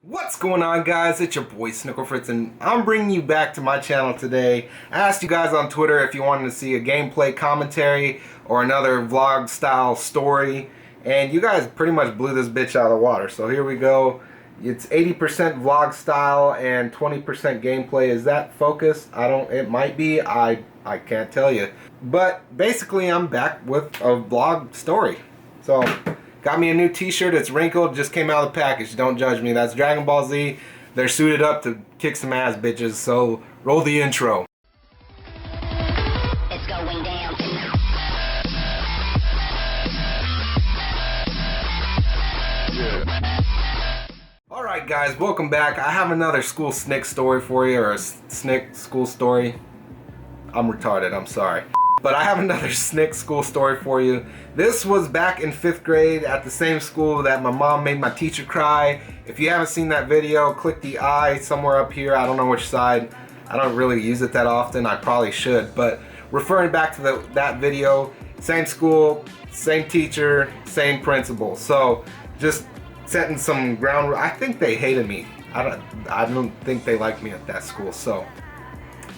What's going on, guys? It's your boy Snick, and I'm bringing you back to my channel today. I asked you guys on Twitter if you wanted to see a gameplay commentary or another vlog style story, and you guys pretty much blew this bitch out of the water. So here we go. It's 80% vlog style and 20% gameplay. Is that focused? It might be. I can't tell you. But basically I'm back with a vlog story. So got me a new t-shirt. It's wrinkled, just came out of the package. Don't judge me. That's Dragon Ball Z. They're suited up to kick some ass, bitches. So roll the intro. It's going down. Alright guys, welcome back. I have another school Snick story for you, or a Snick school story. I'm retarded, I'm sorry. But I have another Snick school story for you. This was back in 5th grade at the same school that my mom made my teacher cry. If you haven't seen that video, click the I somewhere up here. I don't know which side. I don't really use it that often. I probably should. But referring back to that video, same school, same teacher, same principal. So just setting some ground. I think they hated me. I don't think they liked me at that school. So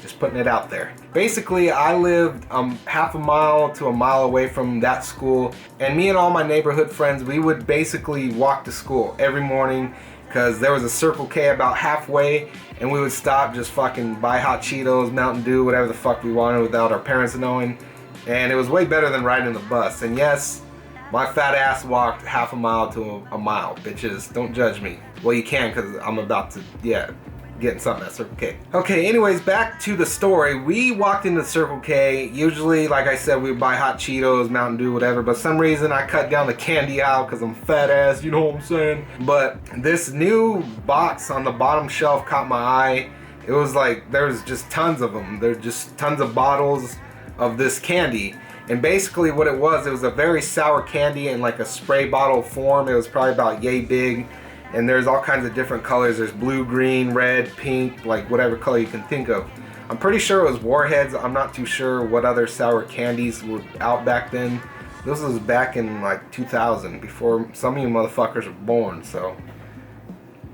just putting it out there. Basically, I lived half a mile to a mile away from that school, and me and all my neighborhood friends, we would basically walk to school every morning because there was a Circle K about halfway, and we would stop, just fucking buy hot Cheetos, Mountain Dew, whatever the fuck we wanted without our parents knowing, and it was way better than riding the bus. And yes, my fat ass walked half a mile to a mile, bitches. Don't judge me. Well, you can, because I'm about to, getting something at Circle K. Okay, anyways, back to the story. We walked into Circle K. Usually, like I said, we would buy hot Cheetos, Mountain Dew, whatever, but some reason I cut down the candy aisle because I'm fat ass, you know what I'm saying? But this new box on the bottom shelf caught my eye. It was like, there was just tons of them. There's just tons of bottles of this candy. And basically what it was a very sour candy in like a spray bottle form. It was probably about yay big. And there's all kinds of different colors. There's blue, green, red, pink, like whatever color you can think of. I'm pretty sure it was Warheads. I'm not too sure what other sour candies were out back then. This was back in like 2000, before some of you motherfuckers were born, so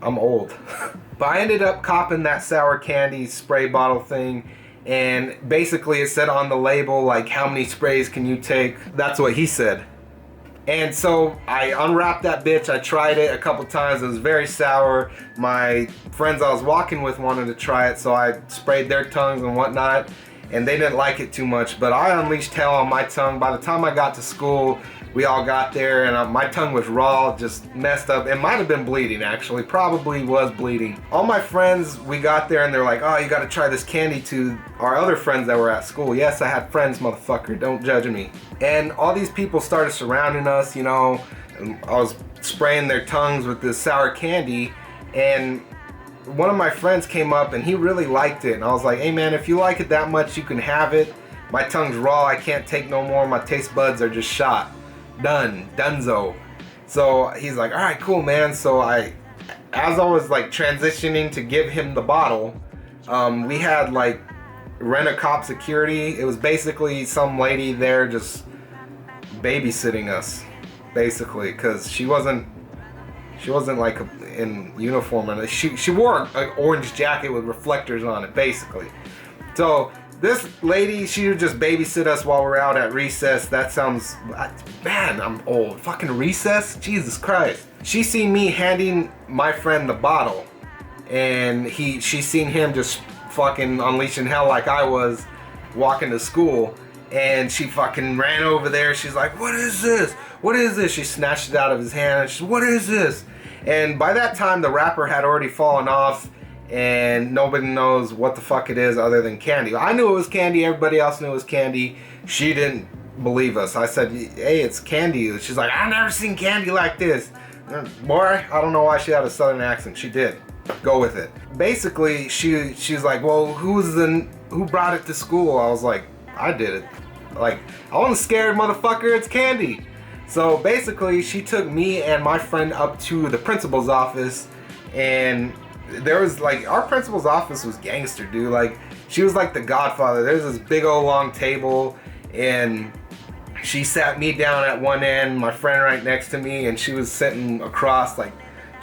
I'm old. But I ended up copping that sour candy spray bottle thing, and basically it said on the label like, how many sprays can you take? That's what he said. And so I unwrapped that bitch. I tried it a couple times. It was very sour. My friends I was walking with wanted to try it, so I sprayed their tongues and whatnot, and they didn't like it too much. But I unleashed hell on my tongue. By the time I got to school, we all got there, and my tongue was raw, just messed up. It might have been bleeding, actually. Probably was bleeding. All my friends, we got there, and they're like, oh, you got to try this candy, to our other friends that were at school. Yes, I had friends, motherfucker. Don't judge me. And all these people started surrounding us, you know. And I was spraying their tongues with this sour candy, and one of my friends came up, and he really liked it. And I was like, hey, man, if you like it that much, you can have it. My tongue's raw. I can't take no more. My taste buds are just shot. Done. Dunzo. So he's like, all right, cool, man. So as I was like transitioning to give him the bottle, we had like rent-a-cop security. It was basically some lady there just babysitting us, basically, because she wasn't like in uniform, and she wore an orange jacket with reflectors on it, basically. So this lady, she would just babysit us while we're out at recess. That sounds, man, I'm old. Fucking recess? Jesus Christ. She seen me handing my friend the bottle, and she seen him just fucking unleashing hell like I was walking to school, and she fucking ran over there. She's like, what is this? What is this? She snatched it out of his hand, and she's, what is this? And by that time, the wrapper had already fallen off, and nobody knows what the fuck it is other than candy. I knew it was candy. Everybody else knew it was candy. She didn't believe us. I said, hey, it's candy. She's like, I've never seen candy like this. Boy, I don't know why she had a southern accent. She did. Go with it. Basically, she's like, well, who brought it to school? I was like, I did it. Like, I wasn't scared, motherfucker. It's candy. So basically, she took me and my friend up to the principal's office, and there was like, our principal's office was gangster, dude. Like, she was like the Godfather. There's this big old long table, and she sat me down at one end, my friend right next to me, and she was sitting across, like,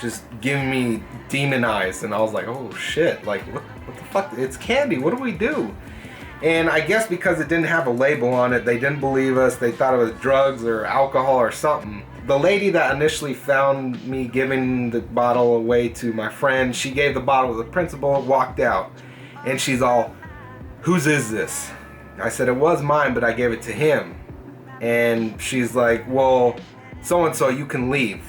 just giving me demon eyes, and I was like, oh shit, like what the fuck? It's candy. What do we do? And I guess because it didn't have a label on it, they didn't believe us. They thought it was drugs or alcohol or something. The lady that initially found me giving the bottle away to my friend, she gave the bottle to the principal, walked out, and she's all, whose is this? I said it was mine, but I gave it to him. And she's like, well, so-and-so, you can leave.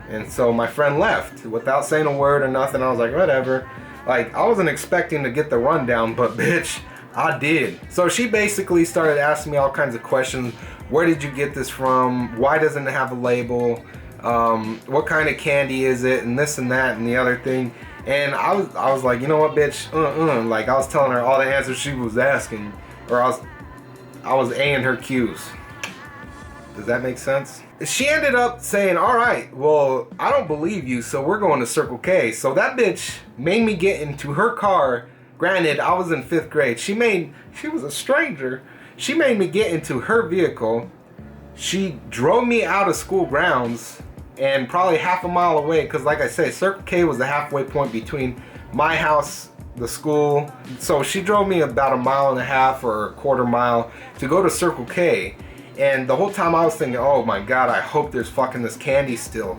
And so my friend left without saying a word or nothing. I was like, whatever. Like, I wasn't expecting to get the rundown, but bitch, I did. So she basically started asking me all kinds of questions. Where did you get this from? Why doesn't it have a label? What kind of candy is it? And this and that and the other thing. And I was like, you know what, bitch? Like, I was telling her all the answers she was asking, or I was A-ing her cues. Does that make sense? She ended up saying, all right, well, I don't believe you, so we're going to Circle K. So that bitch made me get into her car. Granted, I was in 5th grade. She was a stranger. She made me get into her vehicle. She drove me out of school grounds and probably half a mile away, because like I said, Circle K was the halfway point between my house, the school. So she drove me about 1.5 miles or 1/4 mile to go to Circle K. And the whole time I was thinking, oh my God, I hope there's fucking this candy still.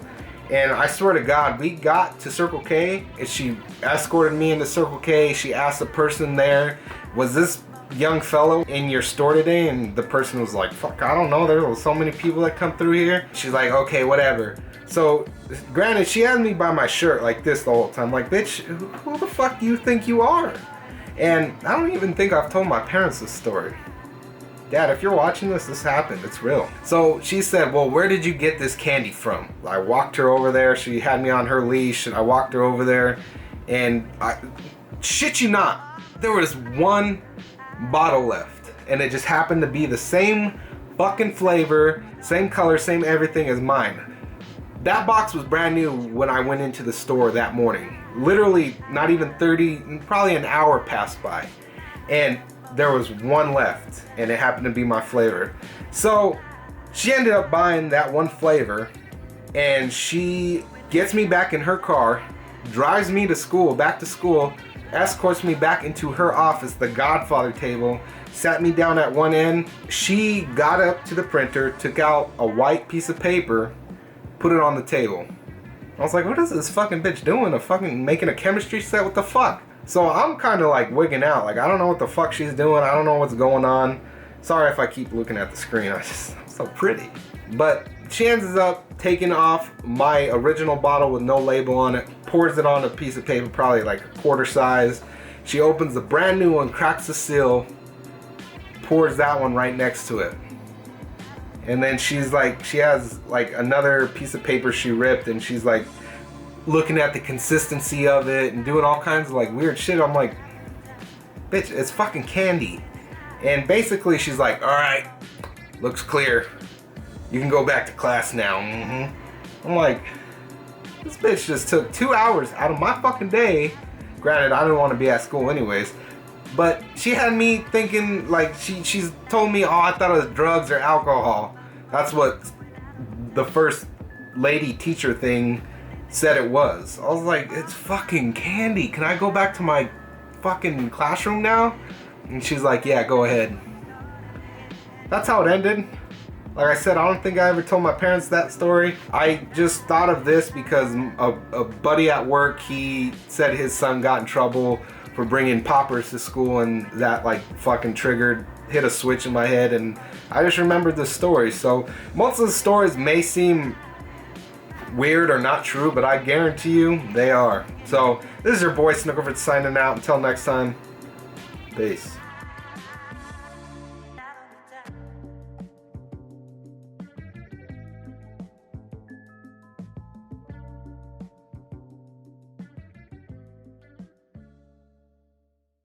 And I swear to God, we got to Circle K and she escorted me into Circle K. She asked the person there, was this young fellow in your store today? And the person was like, fuck, I don't know. There were so many people that come through here. She's like, okay, whatever. So granted, she had me by my shirt like this the whole time. Like, bitch, who the fuck do you think you are? And I don't even think I've told my parents this story. Dad, if you're watching this, this happened. It's real. So she said, well, where did you get this candy from? I walked her over there. She had me on her leash, and I walked her over there. And I shit you not, there was one bottle left. And it just happened to be the same fucking flavor, same color, same everything as mine. That box was brand new when I went into the store that morning. Literally, not even 30, probably an hour passed by. And there was one left, and it happened to be my flavor. So she ended up buying that one flavor, and she gets me back in her car, drives me to school, back to school, escorts me back into her office, the Godfather table, sat me down at one end. She got up to the printer, took out a white piece of paper, put it on the table. I was like, what is this fucking bitch doing? Making a chemistry set? What the fuck? So I'm kind of like wigging out. Like, I don't know what the fuck she's doing. I don't know what's going on. Sorry if I keep looking at the screen. I'm so pretty. But she ends up taking off my original bottle with no label on it, pours it on a piece of paper, probably like 1/4 size. She opens the brand new one, cracks the seal, pours that one right next to it. And then she's like, she has like another piece of paper she ripped, and she's like looking at the consistency of it and doing all kinds of like weird shit. I'm like, bitch, it's fucking candy. And basically she's like, all right, looks clear. You can go back to class now. I'm like, this bitch just took 2 hours out of my fucking day. Granted, I didn't want to be at school anyways, but she had me thinking like she's told me, oh, I thought it was drugs or alcohol. That's what the first lady teacher thing said it was. I was like, it's fucking candy. Can I go back to my fucking classroom now? And she's like, yeah, go ahead. That's how it ended. Like I said, I don't think I ever told my parents that story. I just thought of this because a buddy at work, he said his son got in trouble for bringing poppers to school, and that like fucking hit a switch in my head, and I just remembered the story. So most of the stories may seem weird or not true, but I guarantee you they are. So this is your boy Snick signing out. Until next time, peace.